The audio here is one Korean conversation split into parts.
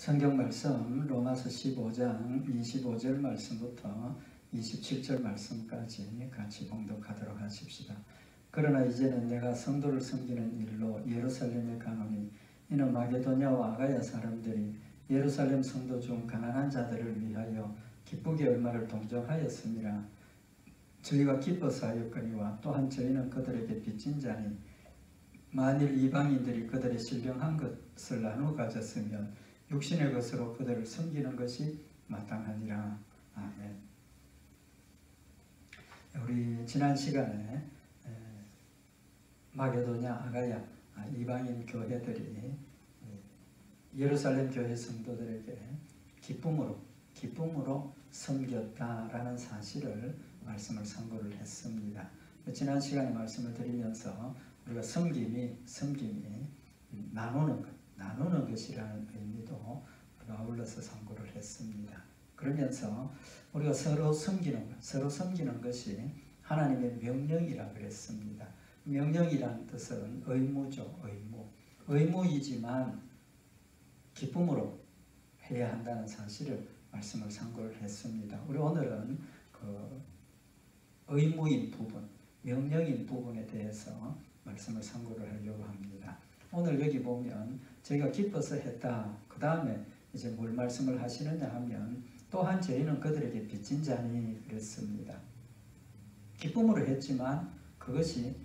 성경 말씀 로마서 15장 25절 말씀부터 27절 말씀까지 같이 봉독하도록 하십시다. 그러나 이제는 내가 성도를 섬기는 일로 예루살렘에 가노니 이는 마게도냐와 아가야 사람들이 예루살렘 성도 중 가난한 자들을 위하여 기쁘게 얼마를 동정하였음이라. 저희가 기뻐서 하였거니와 또한 저희는 그들에게 빚진 자니 만일 이방인들이 그들의 신령한 것을 나누어 가졌으면 육신의 것으로 그들을 섬기는 것이 마땅하니라. 아멘. 우리 지난 시간에 마게도냐, 아가야 이방인 교회들이 예루살렘 교회 성도들에게 기쁨으로 섬겼다라는 사실을 말씀을 선고를 했습니다. 지난 시간에 말씀을 드리면서 우리가 섬김이 나누는 것이라는 의미도 우리가 아울러서 선고를 했습니다. 그러면서 우리가 서로 섬기는 것이 하나님의 명령이라 그랬습니다. 명령이라는 뜻은 의무죠. 의무이지만 기쁨으로 해야 한다는 사실을 말씀을 선고를 했습니다. 우리 오늘은 그 의무인 부분, 명령인 부분에 대해서 말씀을 선고를 하려고 합니다. 오늘 여기 보면 저희가 기뻐서 했다. 그 다음에 이제 뭘 말씀을 하시느냐 하면 또한 저희는 그들에게 빚진 자니 그랬습니다. 기쁨으로 했지만 그것이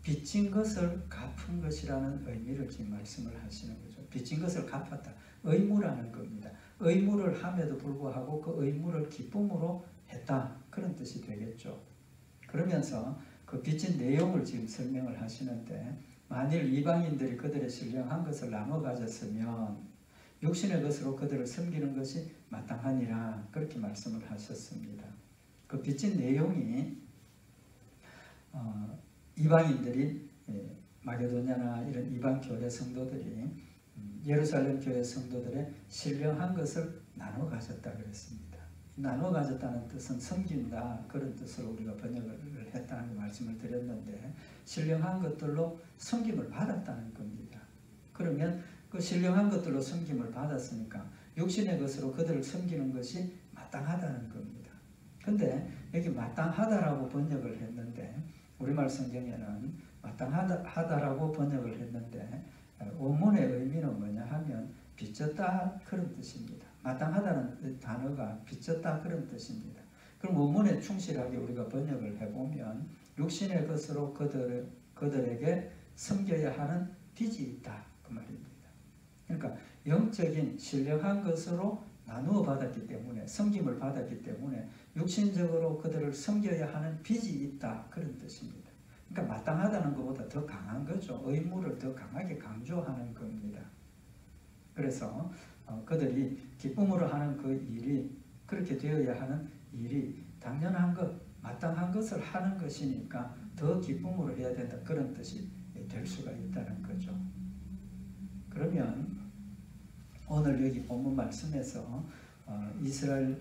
빚진 것을 갚은 것이라는 의미를 지금 말씀을 하시는 거죠. 빚진 것을 갚았다. 의무라는 겁니다. 의무를 함에도 불구하고 그 의무를 기쁨으로 했다. 그런 뜻이 되겠죠. 그러면서 그 빚진 내용을 지금 설명을 하시는데 만일 이방인들이 그들의 신령한 것을 나눠 가졌으면 육신의 것으로 그들을 섬기는 것이 마땅하니라 그렇게 말씀을 하셨습니다. 그 빚진 내용이 이방인들이 마게도냐나 이런 이방 교회 성도들이 예루살렘 교회 성도들의 신령한 것을 나눠 가졌다 그랬습니다. 나눠 가졌다는 뜻은 섬긴다 그런 뜻으로 우리가 번역을 했다는 말씀을 드렸는데 신령한 것들로 섬김을 받았다는 겁니다. 그러면 그 신령한 것들로 섬김을 받았으니까 육신의 것으로 그들을 섬기는 것이 마땅하다는 겁니다. 근데 여기 마땅하다라고 번역을 했는데 우리말 성경에는 마땅하다라고 번역을 했는데 원문의 의미는 뭐냐 하면 빚졌다 그런 뜻입니다. 마땅하다는 단어가 빚졌다 그런 뜻입니다. 그럼 원문에 충실하게 우리가 번역을 해보면 육신의 것으로 그들에게 섬겨야 하는 빚이 있다 그 말입니다. 그러니까 영적인 신령한 것으로 나누어 받았기 때문에 섬김을 받았기 때문에 육신적으로 그들을 섬겨야 하는 빚이 있다 그런 뜻입니다. 그러니까 마땅하다는 것보다 더 강한 거죠. 의무를 더 강하게 강조하는 겁니다. 그래서 그들이 기쁨으로 하는 그 일이 그렇게 되어야 하는 일이 당연한 것, 마땅한 것을 하는 것이니까 더 기쁨으로 해야 된다 그런 뜻이 될 수가 있다는 거죠. 그러면 오늘 여기 본문 말씀에서 이스라엘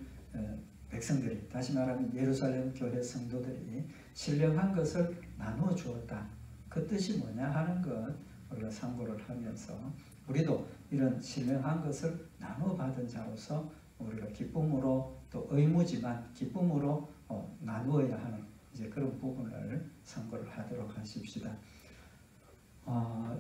백성들이 다시 말하면 예루살렘 교회 성도들이 신령한 것을 나누어 주었다. 그 뜻이 뭐냐 하는 것 우리가 상고를 하면서 우리도 이런 신령한 것을 나누어 받은 자로서 우리가 기쁨으로 또 의무지만 기쁨으로 나누어야 하는 이제 그런 부분을 상고를 하도록 하십시다.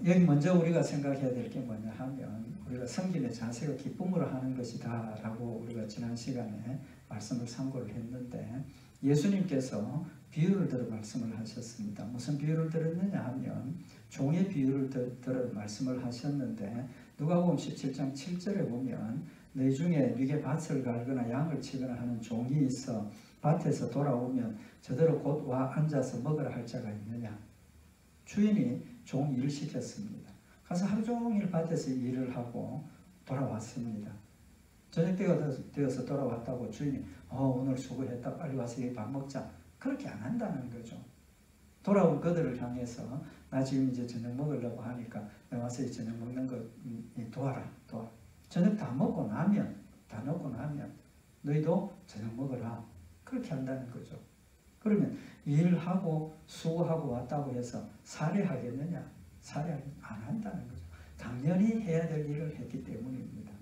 여기 먼저 우리가 생각해야 될 게 뭐냐 하면 우리가 섬김의 자세가 기쁨으로 하는 것이다 라고 우리가 지난 시간에 말씀을 상고를 했는데 예수님께서 비유를 들어 말씀을 하셨습니다. 무슨 비유를 들었느냐 하면 종의 비유를 들어 말씀을 하셨는데 누가복음 17장 7절에 보면 너희 중에 네게 밭을 갈거나 양을 치거나 하는 종이 있어 밭에서 돌아오면 저대로 곧 와 앉아서 먹으라 할 자가 있느냐. 주인이 종 일을 시켰습니다. 가서 하루 종일 밭에서 일을 하고 돌아왔습니다. 저녁 때가 되어서 돌아왔다고 주인이 오늘 수고했다 빨리 와서 밥 먹자 그렇게 안 한다는 거죠. 돌아온 그들을 향해서 나 지금 이제 저녁 먹으려고 하니까 내가 와서 저녁 먹는 거 도와라. 저녁 다 먹고 나면 너희도 저녁 먹으라 그렇게 한다는 거죠. 그러면 일하고 수고하고 왔다고 해서 살해하겠느냐? 살해 안 한다는 거죠. 당연히 해야 될 일을 했기 때문입니다.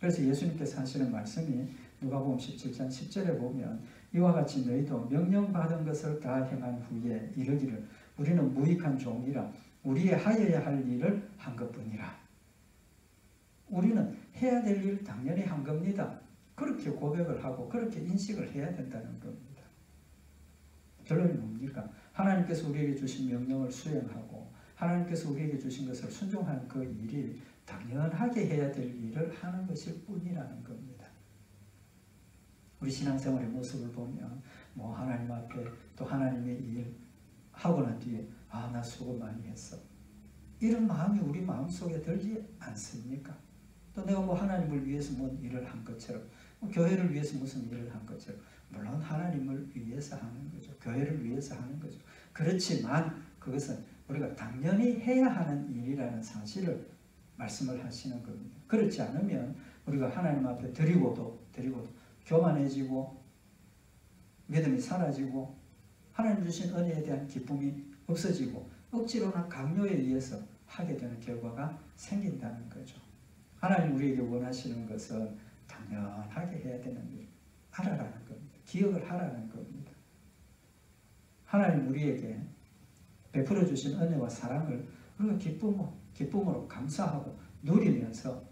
그래서 예수님께서 하시는 말씀이 누가복음 17장 10절에 보면 이와 같이 너희도 명령받은 것을 다 행한 후에 이르기를 우리는 무익한 종이라 우리의 하여야 할 일을 한 것뿐이라. 우리는 해야 될 일 당연히 한 겁니다. 그렇게 고백을 하고 그렇게 인식을 해야 된다는 겁니다. 결론이 뭡니까? 하나님께서 우리에게 주신 명령을 수행하고 하나님께서 우리에게 주신 것을 순종하는 그 일이 당연하게 해야 될 일을 하는 것일 뿐이라는 겁니다. 우리 신앙생활의 모습을 보면 뭐 하나님 앞에 또 하나님의 일 하고 난 뒤에 나 수고 많이 했어. 이런 마음이 우리 마음속에 들지 않습니까? 또 내가 뭐 하나님을 위해서 뭔 일을 한 것처럼 교회를 위해서 무슨 일을 한 것처럼 물론 하나님을 위해서 하는 거죠. 교회를 위해서 하는 거죠. 그렇지만 그것은 우리가 당연히 해야 하는 일이라는 사실을 말씀을 하시는 겁니다. 그렇지 않으면 우리가 하나님 앞에 드리고도 교만해지고 믿음이 사라지고 하나님 주신 은혜에 대한 기쁨이 없어지고 억지로나 강요에 의해서 하게 되는 결과가 생긴다는 거죠. 하나님 우리에게 원하시는 것은 당연하게 해야 되는 일 알아라는 겁니다. 기억을 하라는 겁니다. 하나님 우리에게 베풀어 주신 은혜와 사랑을 우리가 기쁨으로 감사하고 누리면서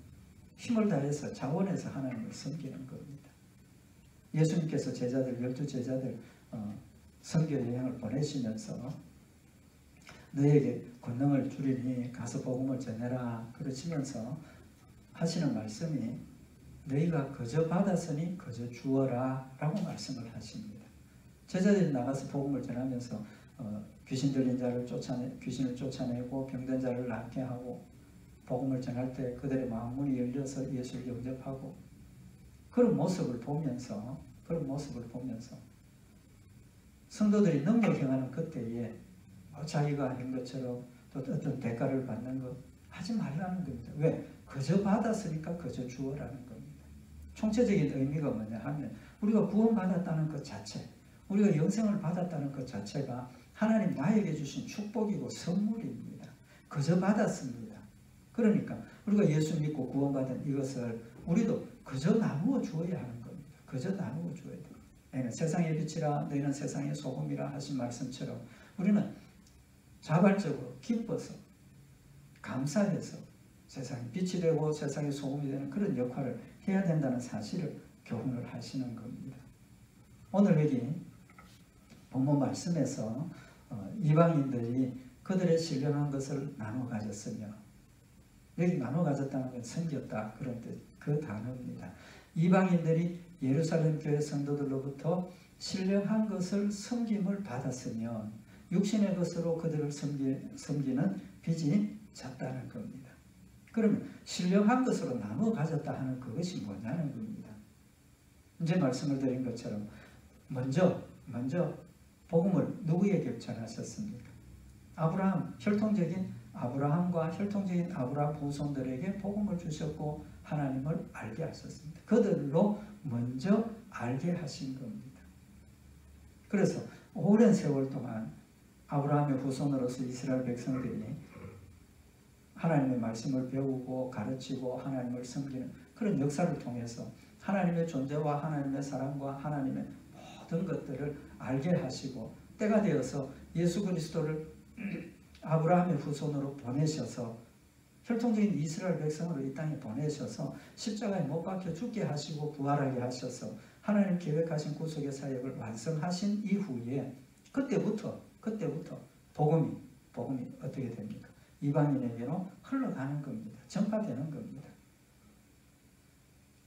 힘을 다해서 자원해서 하나님을 섬기는 겁니다. 예수님께서 12제자들 선교 여행을 보내시면서 너에게 권능을 주리니 가서 복음을 전해라 그러시면서 하시는 말씀이 너희가 그저 받았으니 그저 주어라 라고 말씀을 하십니다. 제자들이 나가서 복음을 전하면서 귀신 들린 자를 귀신을 쫓아내고 병든 자를 낫게 하고 복음을 전할 때 그들의 마음문이 열려서 예수를 영접하고 그런 모습을 보면서 성도들이 능력 행하는 그때에 자기가 한 것처럼 또 어떤 대가를 받는 것 하지 말라는 겁니다. 왜? 그저 받았으니까 그저 주어라는 겁니다. 총체적인 의미가 뭐냐 하면 우리가 구원받았다는 것 자체, 우리가 영생을 받았다는 것 자체가 하나님 나에게 주신 축복이고 선물입니다. 그저 받았습니다. 그러니까 우리가 예수 믿고 구원받은 이것을 우리도 그저 나누어 주어야 하는 겁니다. 그저 나누어 주어야 돼요. 세상의 빛이라 너희는 세상의 소금이라 하신 말씀처럼 우리는 자발적으로 기뻐서 감사해서 세상의 빛이 되고 세상의 소금이 되는 그런 역할을 해야 된다는 사실을 교훈을 하시는 겁니다. 오늘 여기 본문 말씀에서 이방인들이 그들의 신령한 것을 나눠 가졌으며 여기 나눠 가졌다는 건 섬겼다 그런 뜻, 그 단어입니다. 이방인들이 예루살렘 교회 성도들로부터 신령한 것을 섬김을 받았으면 육신의 것으로 그들을 섬기는 빚이 졌다는 겁니다. 그러면 신령한 것으로 나눠 가졌다 하는 그것이 뭐냐는 겁니다. 이제 말씀을 드린 것처럼 먼저 복음을 누구에게 전하셨습니까? 혈통적인 아브라함과 혈통적인 아브라함 후손들에게 복음을 주셨고 하나님을 알게 하셨습니다. 그들로 먼저 알게 하신 겁니다. 그래서 오랜 세월 동안 아브라함의 후손으로서 이스라엘 백성들이 하나님의 말씀을 배우고 가르치고 하나님을 섬기는 그런 역사를 통해서 하나님의 존재와 하나님의 사랑과 하나님의 모든 것들을 알게 하시고 때가 되어서 예수 그리스도를 아브라함의 후손으로 보내셔서 혈통적인 이스라엘 백성으로 이 땅에 보내셔서 십자가에 못 박혀 죽게 하시고 부활하게 하셔서 하나님 계획하신 구속의 사역을 완성하신 이후에 그때부터 복음이 어떻게 됩니까? 이방인에게로 흘러가는 겁니다. 전파되는 겁니다.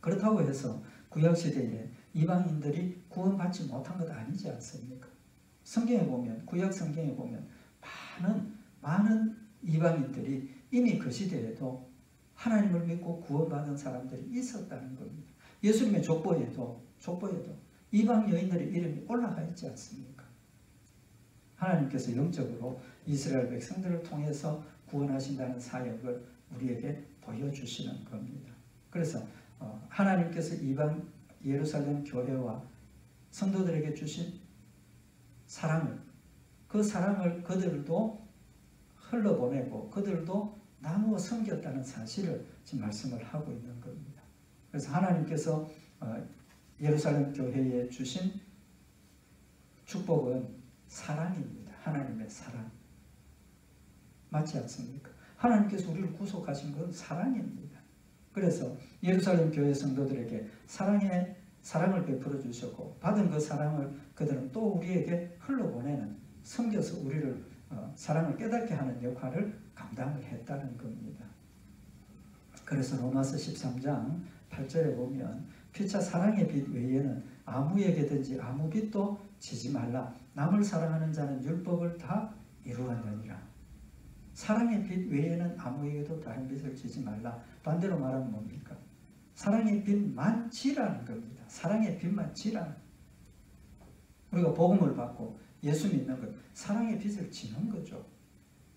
그렇다고 해서 구약시대에 이방인들이 구원받지 못한 것 아니지 않습니까? 성경에 보면 구약 성경에 보면 많은 이방인들이 이미 그 시대에도 하나님을 믿고 구원받은 사람들이 있었다는 겁니다. 예수님의 족보에도 이방 여인들의 이름이 올라가 있지 않습니까? 하나님께서 영적으로 이스라엘 백성들을 통해서 구원하신다는 사역을 우리에게 보여주시는 겁니다. 그래서 하나님께서 이방 예루살렘 교회와 성도들에게 주신 그 사랑을 그들도 흘러보내고 그들도 나누어 섬겼다는 사실을 지금 말씀을 하고 있는 겁니다. 그래서 하나님께서 예루살렘 교회에 주신 축복은 사랑입니다. 하나님의 사랑. 맞지 않습니까? 하나님께서 우리를 구속하신 건 사랑입니다. 그래서 예루살렘 교회 성도들에게 사랑을 베풀어 주셨고 받은 그 사랑을 그들은 또 우리에게 흘러보내는, 섬겨서 우리를 사랑을 깨닫게 하는 역할을 감당을 했다는 겁니다. 그래서 로마서 13장 8절에 보면 피차 사랑의 빛 외에는 아무에게든지 아무 빛도 지지 말라. 남을 사랑하는 자는 율법을 다 이루었느니라. 사랑의 빛 외에는 아무에게도 다른 빛을 지지 말라. 반대로 말하면 뭡니까? 사랑의 빛만 지라는 겁니다. 사랑의 빛만 지라는. 우리가 복음을 받고 예수 믿는 것, 사랑의 빛을 지는 거죠.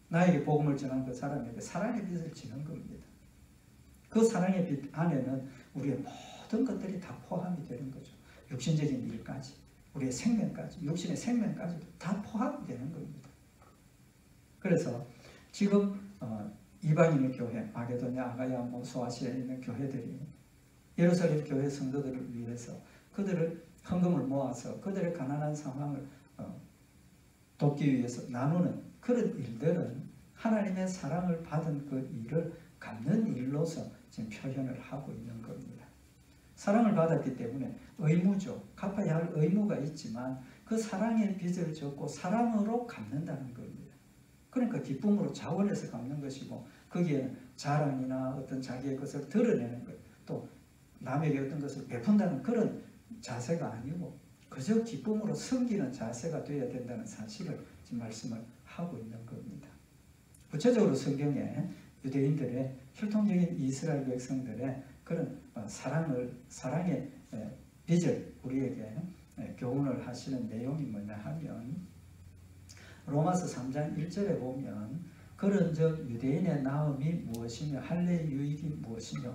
나에게 복음을 전한 그 사람에게 사랑의 빛을 지는 겁니다. 그 사랑의 빛 안에는 우리의 모든 것들이 다 포함이 되는 거죠. 육신적인 일까지, 우리의 생명까지, 육신의 생명까지도 다 포함이 되는 겁니다. 그래서 지금 이방인의 교회, 마게도냐, 아가야, 소아시아에 있는 교회들이 예루살렘 교회 성도들을 위해서 그들을 헌금을 모아서 그들의 가난한 상황을 돕기 위해서 나누는 그런 일들은 하나님의 사랑을 받은 그 일을 갚는 일로서 지금 표현을 하고 있는 겁니다. 사랑을 받았기 때문에 의무죠. 갚아야 할 의무가 있지만 그 사랑의 빚을 졌고 사랑으로 갚는다는 겁니다. 그러니까 기쁨으로 자원해서 갚는 것이고 거기에는 자랑이나 어떤 자기의 것을 드러내는 것, 또 남에게 어떤 것을 베푼다는 그런 자세가 아니고 그저 기쁨으로 섬기는 자세가 되어야 된다는 사실을 지금 말씀을 하고 있는 겁니다. 구체적으로 성경에 유대인들의 혈통적인 이스라엘 백성들의 그런 사랑의 빚을 우리에게 교훈을 하시는 내용이 뭐냐 하면 로마서 3장 1절에 보면 그런즉 유대인의 나음이 무엇이며 할례의 유익이 무엇이며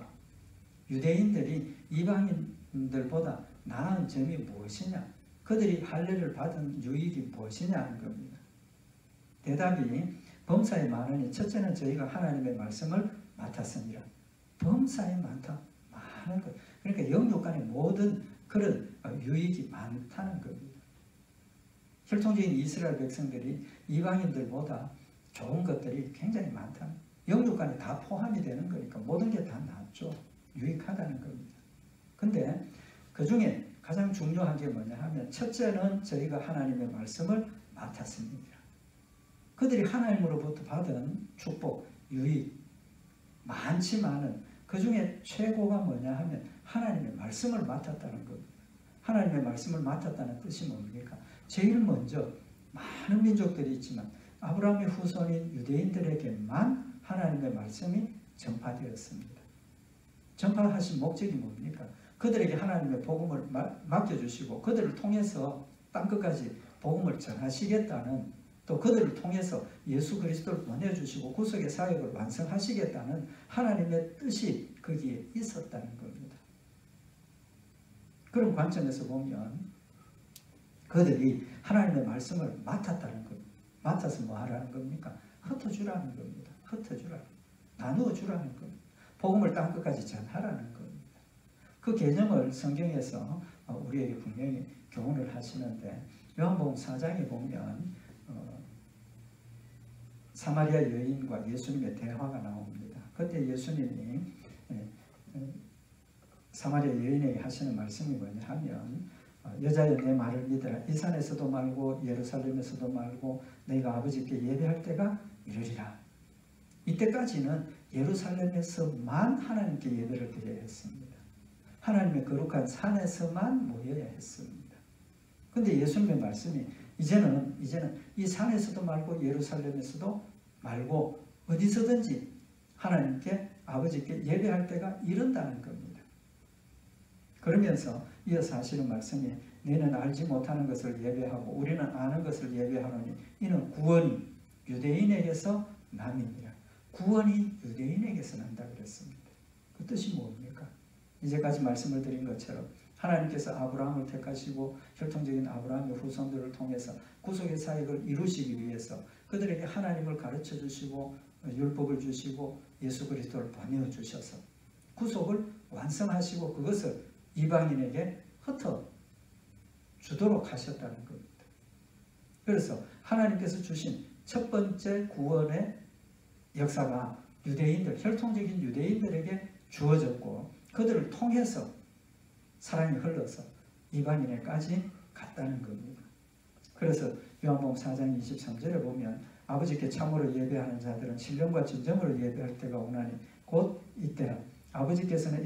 유대인들이 이방인들보다 나은 점이 무엇이냐, 그들이 할례를 받은 유익이 무엇이냐 하는 겁니다. 대답이 범사에 많으니 첫째는 저희가 하나님의 말씀을 맡았습니다. 범사에 많다, 많은 것. 그러니까 영육 간의 모든 그런 유익이 많다는 겁니다. 혈통적인 이스라엘 백성들이 이방인들보다 좋은 것들이 굉장히 많다. 영육 간에 다 포함이 되는 거니까 모든 게 다 낫죠. 유익하다는 겁니다. 근데 그 중에 가장 중요한 게 뭐냐 하면 첫째는 저희가 하나님의 말씀을 맡았습니다. 그들이 하나님으로부터 받은 축복, 유익 많지만은 그 중에 최고가 뭐냐 하면 하나님의 말씀을 맡았다는 겁니다. 하나님의 말씀을 맡았다는 뜻이 뭡니까? 제일 먼저 많은 민족들이 있지만 아브라함의 후손인 유대인들에게만 하나님의 말씀이 전파되었습니다. 전파하신 목적이 뭡니까? 그들에게 하나님의 복음을 맡겨주시고 그들을 통해서 땅끝까지 복음을 전하시겠다는, 또 그들을 통해서 예수 그리스도를 보내주시고 구속의 사역을 완성하시겠다는 하나님의 뜻이 거기에 있었다는 겁니다. 그런 관점에서 보면 그들이 하나님의 말씀을 맡았다는 겁니다. 맡아서 뭐 하라는 겁니까? 흩어주라는 겁니다. 흩어주라는, 나누어주라는 겁니다. 복음을 땅끝까지 전하라는 겁니다. 그 개념을 성경에서 우리에게 분명히 교훈을 하시는데 요한복음 4장에 보면 사마리아 여인과 예수님의 대화가 나옵니다. 그때 예수님이 사마리아 여인에게 하시는 말씀이 뭐냐 하면 여자여 내 말을 믿으라. 이 산에서도 말고 예루살렘에서도 말고 너희가 아버지께 예배할 때가 이르리라. 이때까지는 예루살렘에서만 하나님께 예배를 드려야 했습니다. 하나님의 거룩한 산에서만 모여야 했습니다. 그런데 예수님의 말씀이 이제는 이 산에서도 말고 예루살렘에서도 말고 어디서든지 하나님께 아버지께 예배할 때가 이른다는 겁니다. 그러면서 이어서 하시는 말씀이 너희는 알지 못하는 것을 예배하고 우리는 아는 것을 예배하노니 이는 구원이 유대인에게서 남이니라. 구원이 유대인에게서 난다 그랬습니다. 그 뜻이 뭡니까? 이제까지 말씀을 드린 것처럼 하나님께서 아브라함을 택하시고 혈통적인 아브라함의 후손들을 통해서 구속의 사역을 이루시기 위해서 그들에게 하나님을 가르쳐 주시고 율법을 주시고 예수 그리스도를 보내어 주셔서 구속을 완성하시고 그것을 이방인에게 흩어 주도록 하셨다는 겁니다. 그래서 하나님께서 주신 첫 번째 구원의 역사가 유대인들, 혈통적인 유대인들에게 주어졌고 그들을 통해서 사랑이 흘러서 이방인에까지 갔다는 겁니다. 그래서 요한복음 4장 23절에 보면 아버지께 참으로 예배하는 자들은 신령과 진정으로 예배할 때가 오나니 곧 이때라. 아버지께서는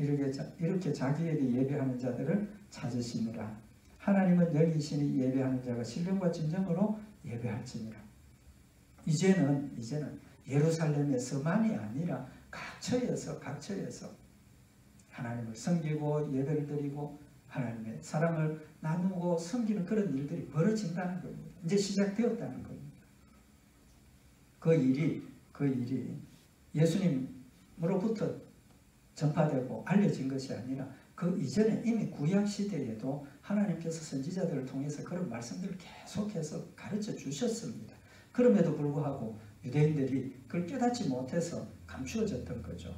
이렇게 자기에게 예배하는 자들을 찾으시느라. 하나님은 영이시니 예배하는 자가 신령과 진정으로 예배할지니라. 이제는 예루살렘에서만이 아니라 각처에서 하나님을 섬기고 예배를 드리고 하나님의 사랑을 나누고 섬기는 그런 일들이 벌어진다는 겁니다. 이제 시작되었다는 겁니다. 그 일이 예수님으로부터 전파되고 알려진 것이 아니라 그 이전에 이미 구약 시대에도 하나님께서 선지자들을 통해서 그런 말씀들을 계속해서 가르쳐 주셨습니다. 그럼에도 불구하고 유대인들이 그걸 깨닫지 못해서 감추어졌던 거죠.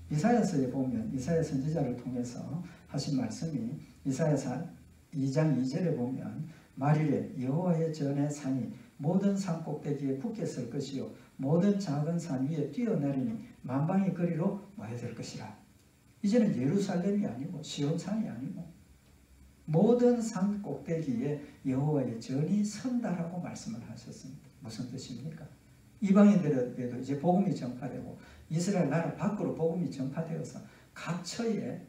이사야서에 보면 이사야 선지자를 통해서 하신 말씀이 이사야서 2장 2절에 보면 말일에 여호와의 전의 산이 모든 산 꼭대기에 굳게 설 것이요 모든 작은 산 위에 뛰어내리니 만방의 거리로 모여들 것이라. 이제는 예루살렘이 아니고 시온산이 아니고 모든 산 꼭대기에 여호와의 전이 선다라고 말씀을 하셨습니다. 무슨 뜻입니까? 이방인들에게도 이제 복음이 전파되고 이스라엘 나라 밖으로 복음이 전파되어서 각처에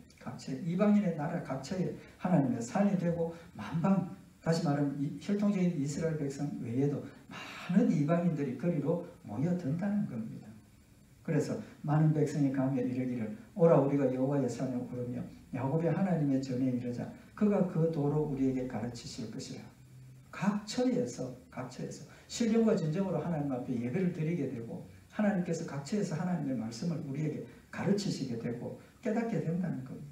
이방인의 나라 각처에 하나님의 산이 되고 만방, 다시 말하면 혈통적인 이스라엘 백성 외에도 많은 이방인들이 거리로 모여든다는 겁니다. 그래서 많은 백성이 가며 이르기를 오라 우리가 여호와의 산에 오르며 야곱의 하나님의 전에 이르자 그가 그 도로 우리에게 가르치실 것이라. 각처에서 신령과 진정으로 하나님 앞에 예배를 드리게 되고 하나님께서 각처에서 하나님의 말씀을 우리에게 가르치시게 되고 깨닫게 된다는 겁니다.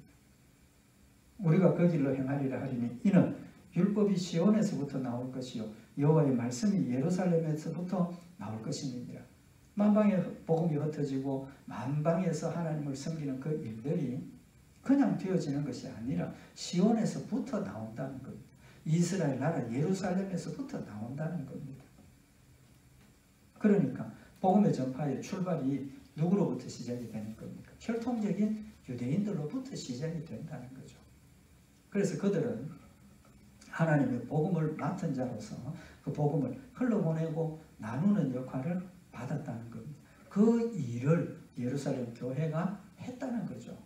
우리가 그 길로 행하리라 하리니 이는 율법이 시온에서부터 나올 것이요 여호와의 말씀이 예루살렘에서부터 나올 것이니라. 만방에 복음이 흩어지고 만방에서 하나님을 섬기는 그 일들이 그냥 되어지는 것이 아니라 시온에서부터 나온다는 겁니다. 이스라엘 나라 예루살렘에서부터 나온다는 겁니다. 그러니까 복음의 전파의 출발이 누구로부터 시작이 되는 겁니까? 혈통적인 유대인들로부터 시작이 된다는 거죠. 그래서 그들은 하나님의 복음을 맡은 자로서 그 복음을 흘러보내고 나누는 역할을 받았다는 겁니다. 그 일을 예루살렘 교회가 했다는 거죠.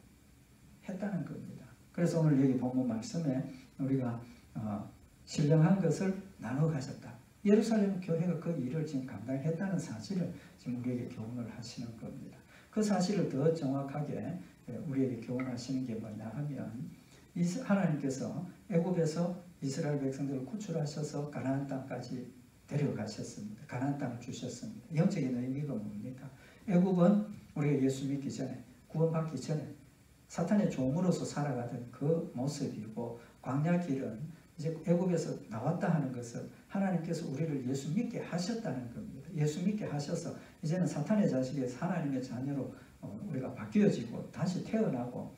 했다는 겁니다. 그래서 오늘 여기 본문 말씀에 우리가 신령한 것을 나눠 가졌다. 예루살렘 교회가 그 일을 지금 감당했다는 사실을 지금 우리에게 교훈을 하시는 겁니다. 그 사실을 더 정확하게 우리에게 교훈하시는 게 뭐냐 하면 하나님께서 애굽에서 이스라엘 백성들을 구출하셔서 가나안 땅까지 데려가셨습니다. 가나안 땅을 주셨습니다. 영적인 의미가 뭡니까? 애굽은 우리가 예수 믿기 전에 구원받기 전에 사탄의 종으로서 살아가던 그 모습이고 광야 길은 이제 애굽에서 나왔다 하는 것은 하나님께서 우리를 예수 믿게 하셨다는 겁니다. 예수 믿게 하셔서 이제는 사탄의 자식에서 하나님의 자녀로 우리가 바뀌어지고 다시 태어나고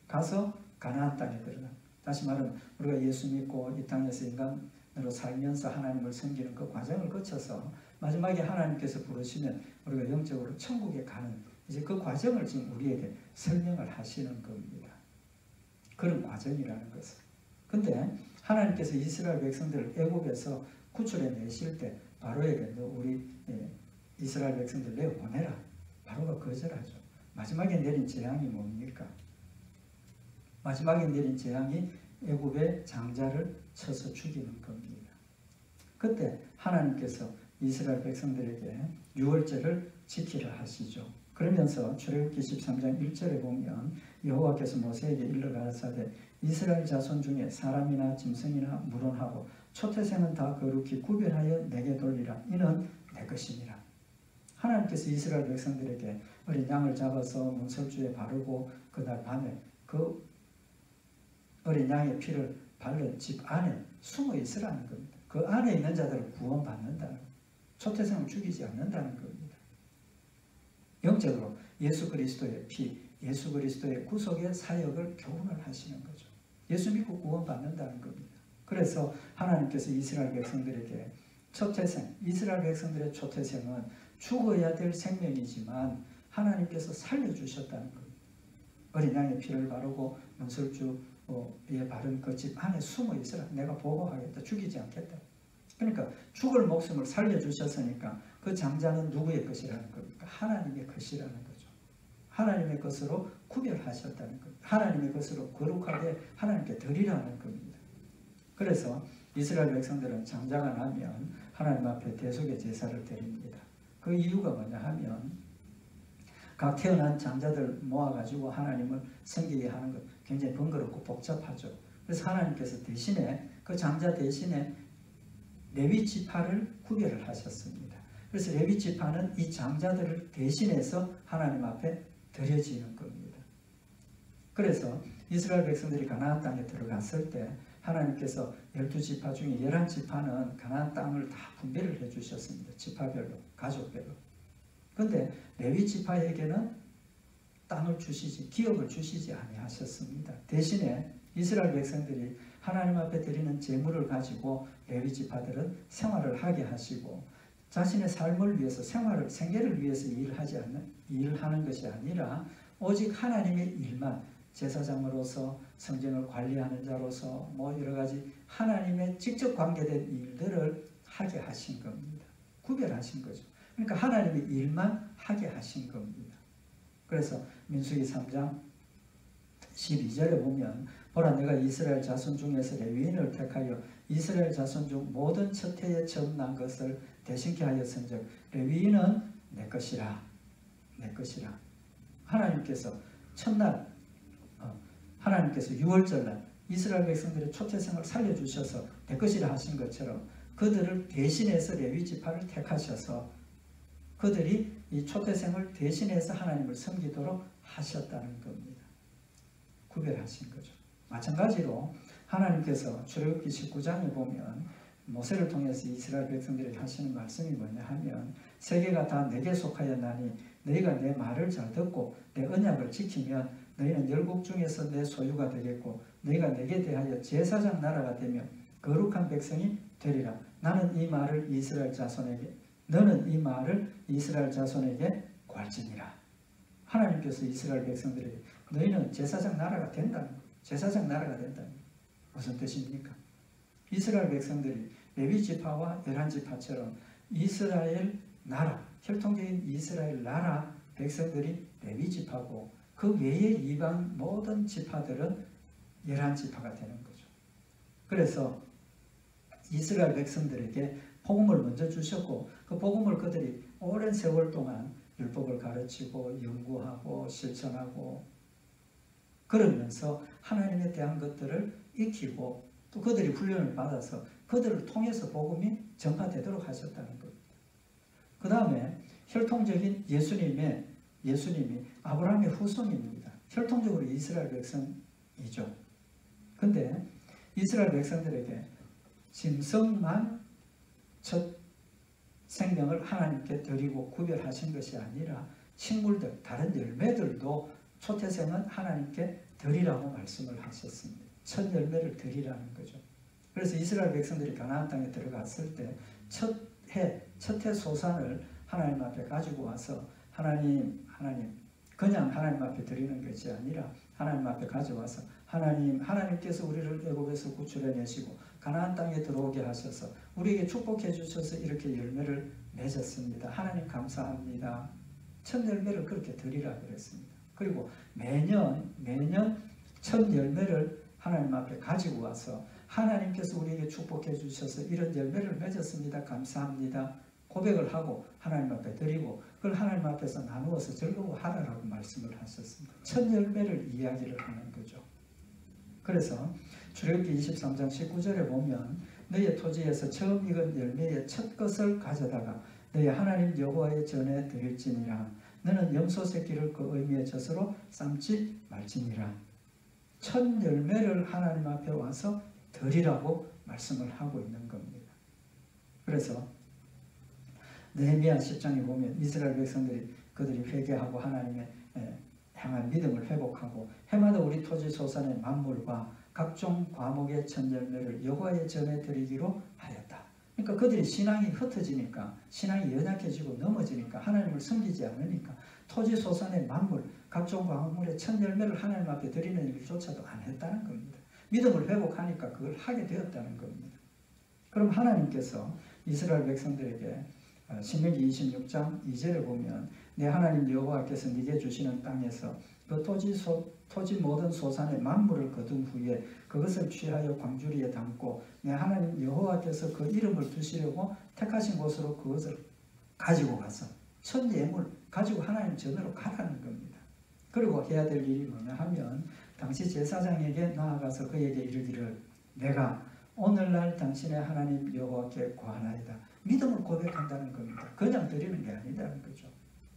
가서 가나안 땅에 들어가. 다시 말하면 우리가 예수 믿고 이 땅에서 인간으로 살면서 하나님을 섬기는 그 과정을 거쳐서 마지막에 하나님께서 부르시면 우리가 영적으로 천국에 가는 이제 그 과정을 지금 우리에게 설명을 하시는 겁니다. 그런 과정이라는 것을. 근데 하나님께서 이스라엘 백성들을 애굽에서 구출해 내실 때 바로에게 너 우리 이스라엘 백성들 내보내라. 바로가 거절하죠. 마지막에 내린 재앙이 뭡니까? 마지막에 내린 재앙이 애굽의 장자를 쳐서 죽이는 겁니다. 그때 하나님께서 이스라엘 백성들에게 유월절을 지키라 하시죠. 그러면서 출애굽기 13장 1절에 보면 여호와께서 모세에게 일러 가라사대 이스라엘 자손 중에 사람이나 짐승이나 물론하고 초태생은 다 거룩히 구별하여 내게 돌리라. 이는 내 것이니라. 하나님께서 이스라엘 백성들에게 어린 양을 잡아서 문설주에 바르고 그날 밤에 그 어린 양의 피를 바른 집 안에 숨어 있으라는 겁니다. 그 안에 있는 자들을 구원받는다는 겁니다. 초태생을 죽이지 않는다는 겁니다. 영적으로 예수 그리스도의 피, 예수 그리스도의 구속의 사역을 교훈을 하시는 거죠. 예수 믿고 구원받는다는 겁니다. 그래서 하나님께서 이스라엘 백성들에게 초태생, 이스라엘 백성들의 초태생은 죽어야 될 생명이지만 하나님께서 살려주셨다는 겁니다. 어린 양의 피를 바르고 문설주에 바른 그 집 안에 숨어 있으라. 내가 보호하겠다. 죽이지 않겠다. 그러니까 죽을 목숨을 살려주셨으니까 그 장자는 누구의 것이라는 겁니까? 하나님의 것이라는 거죠. 하나님의 것으로 구별하셨다는 겁니다. 하나님의 것으로 거룩하게 하나님께 드리라는 겁니다. 그래서 이스라엘 백성들은 장자가 나면 하나님 앞에 대속의 제사를 드립니다. 그 이유가 뭐냐 하면 각 태어난 장자들 모아가지고 하나님을 섬기게 하는 것 굉장히 번거롭고 복잡하죠. 그래서 하나님께서 대신에 그 장자 대신에 레위 지파를 구별을 하셨습니다. 그래서 레위 지파는 이 장자들을 대신해서 하나님 앞에 드려지는 겁니다. 그래서 이스라엘 백성들이 가나안 땅에 들어갔을 때 하나님께서 12지파 중에 11지파는 가나안 땅을 다 분배를 해주셨습니다. 지파별로, 가족별로. 그런데 레위 지파에게는 땅을 주시지, 기업을 주시지 아니하셨습니다. 대신에 이스라엘 백성들이 하나님 앞에 드리는 제물을 가지고 레위 지파들은 생활을 하게 하시고 자신의 삶을 위해서 생계를 위해서 일하는 것이 아니라 오직 하나님의 일만 제사장으로서 성전을 관리하는 자로서 여러 가지 하나님의 직접 관계된 일들을 하게 하신 겁니다. 구별하신 거죠. 그러니까 하나님의 일만 하게 하신 겁니다. 그래서 민수기 3장 12절에 보면 보라 내가 이스라엘 자손 중에서 레위인을 택하여 이스라엘 자손 중 모든 첫 해에 처음 난 것을 대신케 하였은즉 레위인은 내 것이라. 내 것이라. 하나님께서 첫날 하나님께서 6월절날 이스라엘 백성들의 초태생을 살려주셔서 내 것이라 하신 것처럼 그들을 대신해서 레위 지파를 택하셔서 그들이 이 초태생을 대신해서 하나님을 섬기도록 하셨다는 겁니다. 구별하신 거죠. 마찬가지로 하나님께서 출애굽기 19장에 보면 모세를 통해서 이스라엘 백성들에게 하시는 말씀이 뭐냐 하면 세계가 다 내게 속하였나니 너희가 내 말을 잘 듣고 내 언약을 지키면 너희는 열국 중에서 내 소유가 되겠고 너희가 내게 대하여 제사장 나라가 되며 거룩한 백성이 되리라. 나는 이 말을 이스라엘 자손에게 너는 이 말을 이스라엘 자손에게 괄지니라. 하나님께서 이스라엘 백성들에게 너희는 제사장 나라가 된다는 거예요. 제사장 나라가 된다는 거예요. 무슨 뜻입니까? 이스라엘 백성들이 레위 지파와 11지파처럼 이스라엘 나라, 혈통적인 이스라엘 나라 백성들이 레위 지파고 그 외의 이방 모든 지파들은 11지파가 되는 거죠. 그래서 이스라엘 백성들에게 복음을 먼저 주셨고 그 복음을 그들이 오랜 세월 동안 율법을 가르치고 연구하고 실천하고 그러면서 하나님에 대한 것들을 익히고 또 그들이 훈련을 받아서 그들을 통해서 복음이 전파되도록 하셨다는 겁니다. 그 다음에 혈통적인 예수님이 아브라함의 후손입니다. 혈통적으로 이스라엘 백성이죠. 근데 이스라엘 백성들에게 짐승만 첫 생명을 하나님께 드리고 구별하신 것이 아니라 식물들, 다른 열매들도 초태생은 하나님께 드리라고 말씀을 하셨습니다. 첫 열매를 드리라는 거죠. 그래서 이스라엘 백성들이 가나안 땅에 들어갔을 때 첫 해 소산을 하나님 앞에 가지고 와서 하나님 그냥 하나님 앞에 드리는 것이 아니라 하나님 앞에 가져와서 하나님께서 우리를 애굽에서 구출해 내시고 가나안 땅에 들어오게 하셔서 우리에게 축복해 주셔서 이렇게 열매를 맺었습니다. 하나님 감사합니다. 첫 열매를 그렇게 드리라 그랬습니다. 그리고 매년 첫 열매를 하나님 앞에 가지고 와서 하나님께서 우리에게 축복해 주셔서 이런 열매를 맺었습니다. 감사합니다. 고백을 하고 하나님 앞에 드리고 그걸 하나님 앞에서 나누어서 즐거워하라고 말씀을 하셨습니다. 첫 열매를 이야기를 하는 거죠. 그래서 출애굽기 23장 19절에 보면 너희의 토지에서 처음 익은 열매의 첫 것을 가져다가 너희 하나님 여호와의 전에 드릴지니라. 너는 염소 새끼를 그 의미의 젖으로 삶지 말지니라. 첫 열매를 하나님 앞에 와서 드리라고 말씀을 하고 있는 겁니다. 그래서 느헤미야 10장에 보면 이스라엘 백성들이 그들이 회개하고 하나님의 향한 믿음을 회복하고 해마다 우리 토지 소산의 만물과 각종 과목의 첫 열매를 여호와에 전해드리기로 하였다. 그러니까 그들이 신앙이 흩어지니까, 신앙이 연약해지고 넘어지니까, 하나님을 섬기지 않으니까 토지 소산의 만물, 각종 과목의 첫 열매를 하나님 앞에 드리는 일조차도 안 했다는 겁니다. 믿음을 회복하니까 그걸 하게 되었다는 겁니다. 그럼 하나님께서 이스라엘 백성들에게 신명기 26장 2절에 보면 내 하나님 여호와께서 네게 주시는 땅에서 그 토지 모든 소산의 만물을 거둔 후에 그것을 취하여 광주리에 담고 내 하나님 여호와께서 그 이름을 두시려고 택하신 곳으로 그것을 가지고 가서 첫 예물 가지고 하나님 전으로 가라는 겁니다. 그리고 해야 될 일이 뭐냐 하면 당시 제사장에게 나아가서 그에게 이르기를 내가 오늘날 당신의 하나님 여호와께 구하나이다. 믿음을 고백한다는 겁니다. 그냥 드리는 게 아니라는 거죠.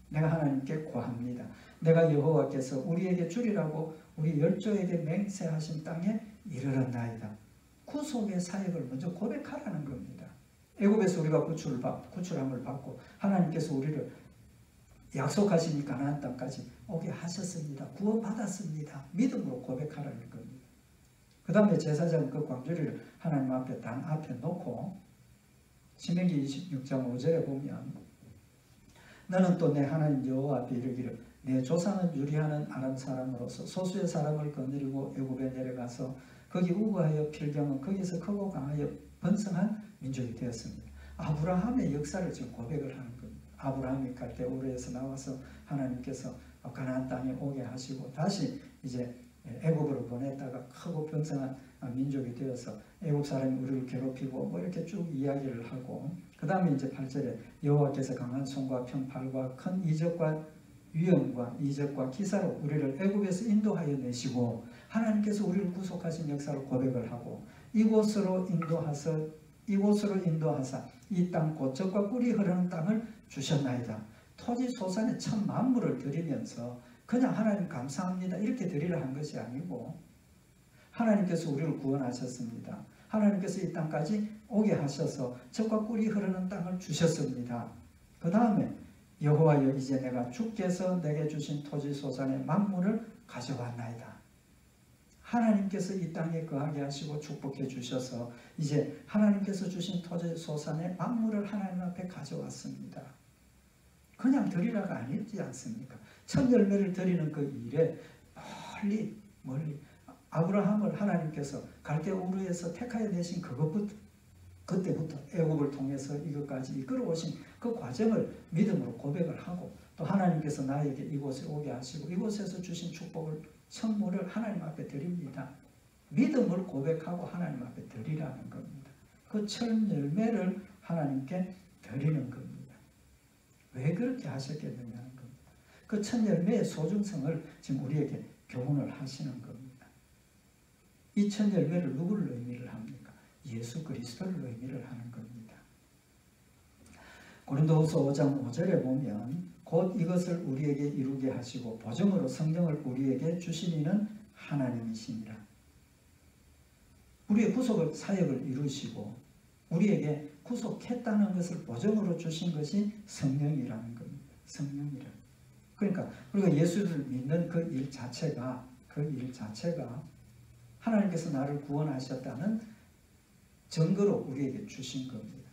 내가 하나님께 구합니다. 내가 여호와께서 우리에게 주리라고 우리 열조에게 맹세하신 땅에 이르렀나이다. 구속의 사역을 먼저 고백하라는 겁니다. 애굽에서 우리가 구출함을 받고 하나님께서 우리를 약속하신 가나안 땅까지 오게 하셨습니다. 구원받았습니다. 믿음으로 고백하라는 겁니다. 그 다음에 제사장은 그 광주리를 하나님 앞에 단 앞에 놓고 신명기 26장 5절에 보면 너는 또 내 하나님 여호와 앞에 이르기를 내 조상은 유리하는 아람 사람으로서 소수의 사람을 거느리고 애굽에 내려가서 거기 우거하여 필경은 거기서 크고 강하여 번성한 민족이 되었습니다. 아브라함의 역사를 지금 고백을 하는 겁니다. 아브라함이 갈대 우르에서 나와서 하나님께서 가나안 땅에 오게 하시고 다시 이제 애굽으로 보냈다가 크고 번성한 민족이 되어서 애굽 사람이 우리를 괴롭히고 뭐 이렇게 쭉 이야기를 하고 그 다음에 이제 8절에 여호와께서 강한 손과 평팔과 큰 이적과 위엄과 이적과 기사로 우리를 애굽에서 인도하여 내시고 하나님께서 우리를 구속하신 역사를 고백을 하고 이곳으로 인도하사 이 땅 고척과 꿀이 흐르는 땅을 주셨나이다. 토지 소산의 첫 만물을 드리면서 그냥 하나님 감사합니다 이렇게 드리려 한 것이 아니고 하나님께서 우리를 구원하셨습니다. 하나님께서 이 땅까지 오게 하셔서 젖과 꿀이 흐르는 땅을 주셨습니다. 그 다음에 여호와여 이제 내가 주께서 내게 주신 토지 소산의 만물을 가져왔나이다. 하나님께서 이 땅에 거하게 하시고 축복해 주셔서 이제 하나님께서 주신 토지 소산의 만물을 하나님 앞에 가져왔습니다. 그냥 드리라가 아니지 않습니까? 첫 열매를 드리는 그 일에 멀리 아브라함을 하나님께서 갈대 우르에서 택하여 내신 그때부터 애굽을 통해서 이것까지 이끌어 오신 그 과정을 믿음으로 고백을 하고 또 하나님께서 나에게 이곳에 오게 하시고 이곳에서 주신 축복을 선물을 하나님 앞에 드립니다. 믿음을 고백하고 하나님 앞에 드리라는 겁니다. 그 첫 열매를 하나님께 드리는 겁니다. 왜 그렇게 하셨겠느냐는 겁니다. 그 첫 열매의 소중성을 지금 우리에게 교훈을 하시는 겁니다. 이 첫 열매를 누구를 의미를 합니까? 예수 그리스도를 의미를 하는 겁니다. 고린도후서 5장 5절에 보면 곧 이것을 우리에게 이루게 하시고 보증으로 성령을 우리에게 주시니는 하나님이시니라. 우리의 구속을 사역을 이루시고 우리에게 구속했다는 것을 보증으로 주신 것이 성령이라는 겁니다. 성령이라. 그러니까 우리가 예수를 믿는 그 일 자체가 하나님께서 나를 구원하셨다는 증거로 우리에게 주신 겁니다.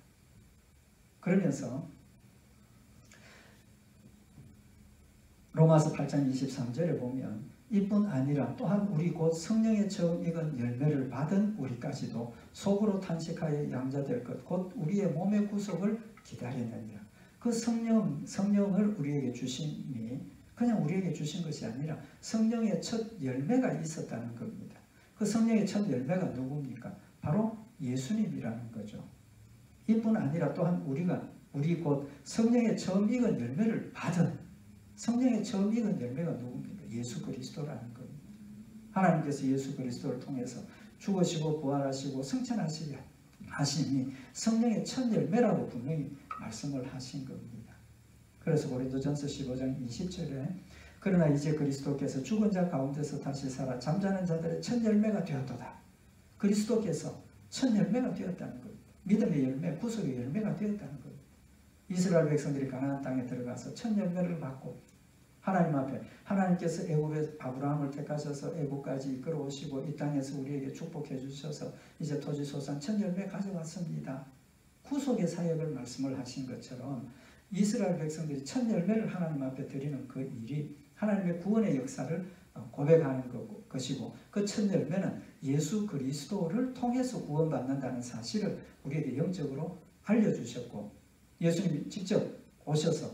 그러면서 로마서 8장 23절에 보면 이뿐 아니라 또한 우리 곧 성령의 처음 익은 열매를 받은 우리까지도 속으로 탄식하여 양자될 것 곧 우리의 몸의 구속을 기다리느니라. 그 성령을 우리에게 주심이 그냥 우리에게 주신 것이 아니라 성령의 첫 열매가 있었다는 겁니다. 그 성령의 첫 열매가 누굽니까? 바로 예수님이라는 거죠. 이뿐 아니라 또한 우리 곧 성령의 처음 익은 열매를 받은 성령의 처음 익은 열매가 누굽니까? 예수 그리스도라는 겁니다. 하나님께서 예수 그리스도를 통해서 죽으시고 부활하시고 승천하시니 성령의 첫 열매라고 분명히 말씀을 하신 겁니다. 그래서 고린도전서 15장 20절에 그러나 이제 그리스도께서 죽은 자 가운데서 다시 살아 잠자는 자들의 첫 열매가 되었도다. 그리스도께서 첫 열매가 되었다는 겁니다. 믿음의 열매, 구속의 열매가 되었다는 겁니다. 이스라엘 백성들이 가나안 땅에 들어가서 첫 열매를 받고 하나님 앞에 하나님께서 애굽에 아브라함을 택하셔서 애굽까지 이끌어 오시고 이 땅에서 우리에게 축복해 주셔서 이제 토지 소산 천 열매 가져왔습니다. 구속의 사역을 말씀을 하신 것처럼 이스라엘 백성들이 천 열매를 하나님 앞에 드리는 그 일이 하나님의 구원의 역사를 고백하는 것이고 그 천 열매는 예수 그리스도를 통해서 구원받는다는 사실을 우리에게 영적으로 알려주셨고 예수님이 직접 오셔서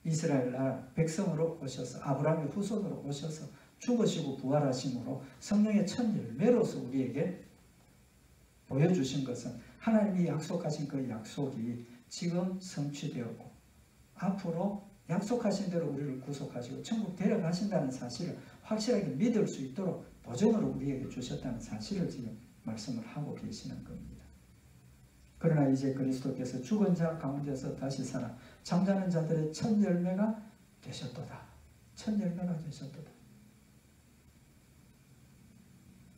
이스라엘 나라 백성으로 오셔서 아브라함의 후손으로 오셔서 죽으시고 부활하심으로 성령의 첫 열매로서 우리에게 보여주신 것은 하나님이 약속하신 그 약속이 지금 성취되었고 앞으로 약속하신 대로 우리를 구속하시고 천국 데려가신다는 사실을 확실하게 믿을 수 있도록 보증으로 우리에게 주셨다는 사실을 지금 말씀을 하고 계시는 겁니다. 그러나 이제 그리스도께서 죽은 자 가운데서 다시 살아 잠자는 자들의 첫 열매가 되셨도다. 첫 열매가 되셨도다.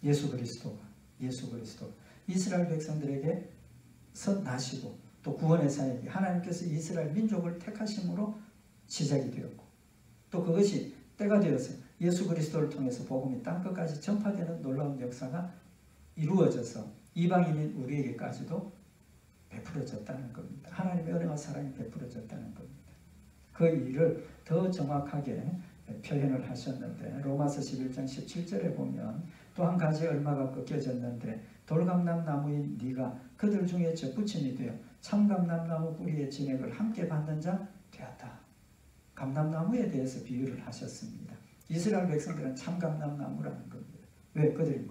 예수 그리스도가 이스라엘 백성들에게 나시고 또 구원의 사역이 하나님께서 이스라엘 민족을 택하심으로 시작이 되었고 또 그것이 때가 되어서 예수 그리스도를 통해서 복음이 땅끝까지 전파되는 놀라운 역사가 이루어져서 이방인인 우리에게까지도 베풀어졌다는 겁니다. 하나님의 은혜와 사랑이 베풀어졌다는 겁니다. 그 일을 더 정확하게 표현을 하셨는데 로마서 11장 17절에 보면 또 한 가지 얼마가 꺾여졌는데 돌감람 나무인 네가 그들 중에 접붙임이 되어 참감람나무 뿌리의 진액을 함께 받는 자 되었다. 감람나무에 대해서 비유를 하셨습니다. 이스라엘 백성들은 참감람나무라는 겁니다. 왜? 그들이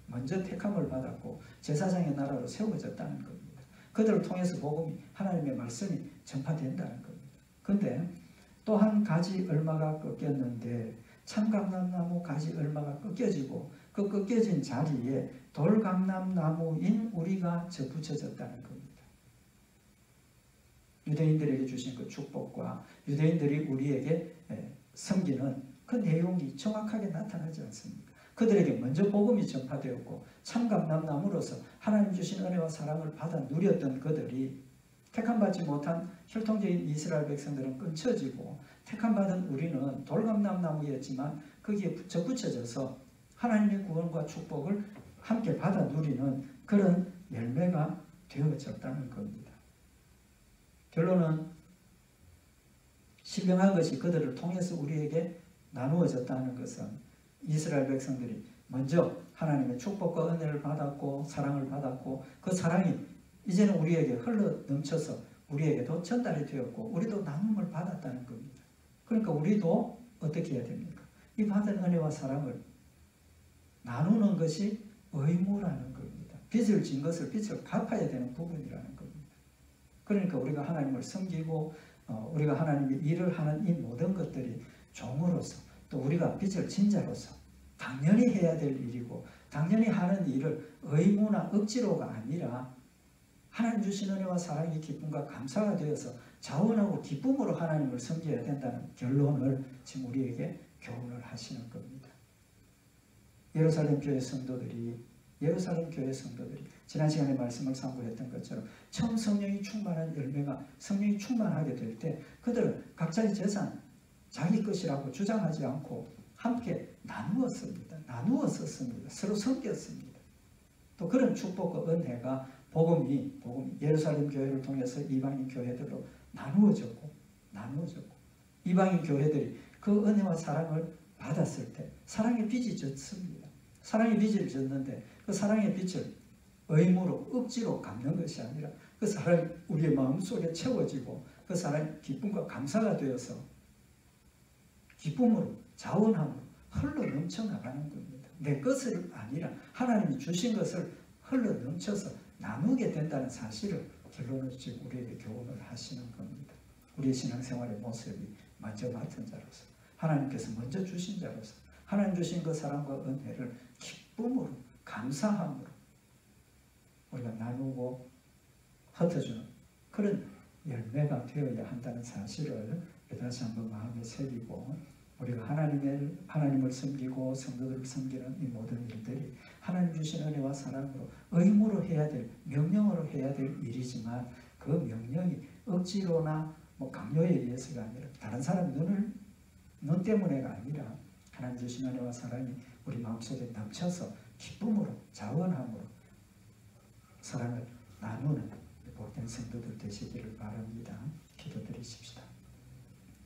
먼저 택함을 받았고 제사장의 나라로 세워졌다는 겁니다. 그들을 통해서 복음이 하나님의 말씀이 전파된다는 겁니다. 그런데 또 한 가지 얼마가 꺾였는데 참감람나무 가지 얼마가 꺾여지고 그 꺾여진 자리에 돌감람나무인 우리가 접붙여졌다는 겁니다. 유대인들에게 주신 그 축복과 유대인들이 우리에게 섬기는 그 내용이 정확하게 나타나지 않습니까? 그들에게 먼저 복음이 전파되었고 참감람나무로서 하나님 주신 은혜와 사랑을 받아 누렸던 그들이 택함받지 못한 혈통적인 이스라엘 백성들은 끊쳐지고 택함받은 우리는 돌감람나무였지만 거기에 접붙여져서 하나님의 구원과 축복을 함께 받아 누리는 그런 열매가 되어졌다는 겁니다. 결론은 신령한 것이 그들을 통해서 우리에게 나누어졌다는 것은 이스라엘 백성들이 먼저 하나님의 축복과 은혜를 받았고 사랑을 받았고 그 사랑이 이제는 우리에게 흘러 넘쳐서 우리에게도 전달이 되었고 우리도 나눔을 받았다는 겁니다. 그러니까 우리도 어떻게 해야 됩니까? 이 받은 은혜와 사랑을 나누는 것이 의무라는 겁니다. 빚을 진 것을 빚을 갚아야 되는 부분이라는 겁니다. 그러니까 우리가 하나님을 섬기고 우리가 하나님의 일을 하는 이 모든 것들이 종으로서 또 우리가 빚을 진 자로서 당연히 해야 될 일이고 당연히 하는 일을 의무나 억지로가 아니라 하나님 주신 은혜와 사랑이 기쁨과 감사가 되어서 자원하고 기쁨으로 하나님을 섬겨야 된다는 결론을 지금 우리에게 교훈을 하시는 겁니다. 예루살렘 교회 성도들이 지난 시간에 말씀을 상고했던 것처럼 처음 성령이 충만한 열매가 성령이 충만하게 될 때 그들은 각자의 재산 자기 것이라고 주장하지 않고 함께 나누었습니다. 서로 섬겼습니다. 또 그런 축복과 은혜가 복음이 예루살렘 교회를 통해서 이방인 교회들로 나누어졌고 이방인 교회들이 그 은혜와 사랑을 받았을 때 사랑의 빚이 졌습니다. 사랑의 빚을 졌는데 그 사랑의 빚을 의무로 억지로 갚는 것이 아니라 그 사랑이 우리의 마음속에 채워지고 그 사랑이 기쁨과 감사가 되어서 기쁨으로 자원함으로 흘러 넘쳐나가는 겁니다. 내 것을 아니라 하나님이 주신 것을 흘러 넘쳐서 나누게 된다는 사실을 결론을 지금 우리에게 교훈을 하시는 겁니다. 우리의 신앙생활의 모습이 먼저 맡은 자로서 하나님께서 먼저 주신 자로서 하나님 주신 그 사랑과 은혜를 기쁨으로 감사함으로 우리가 나누고 흩어주는 그런 열매가 되어야 한다는 사실을 다시 한번 마음에 새기고 우리가 하나님을 섬기고 성도들을 섬기는 이 모든 일들이 하나님 주신 은혜와 사랑으로 의무로 해야 될 명령으로 해야 될 일이지만 그 명령이 억지로나 뭐 강요에 의해서가 아니라 다른 사람 눈 때문에가 아니라 하나님 주신 은혜와 사랑이 우리 마음속에 넘쳐서 기쁨으로 자원함으로 사랑을 나누는 복된 성도들 되시기를 바랍니다. 기도드리십시다.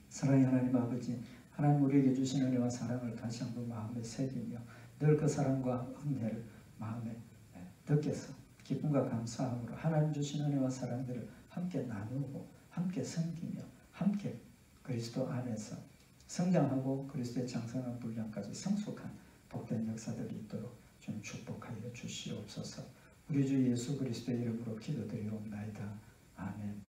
사랑의 하나님 아버지, 하나님 우리에게 주신 은혜와 사랑을 다시 한번 마음에 새기며 늘 그 사랑과 은혜를 마음에 느껴서 기쁨과 감사함으로 하나님 주신 은혜와 사랑들을 함께 나누고 함께 섬기며 함께 그리스도 안에서 성장하고 그리스도의 장성한 분량까지 성숙한 복된 역사들이 있도록 좀 축복하여 주시옵소서. 우리 주 예수 그리스도의 이름으로 기도드리옵나이다. 아멘.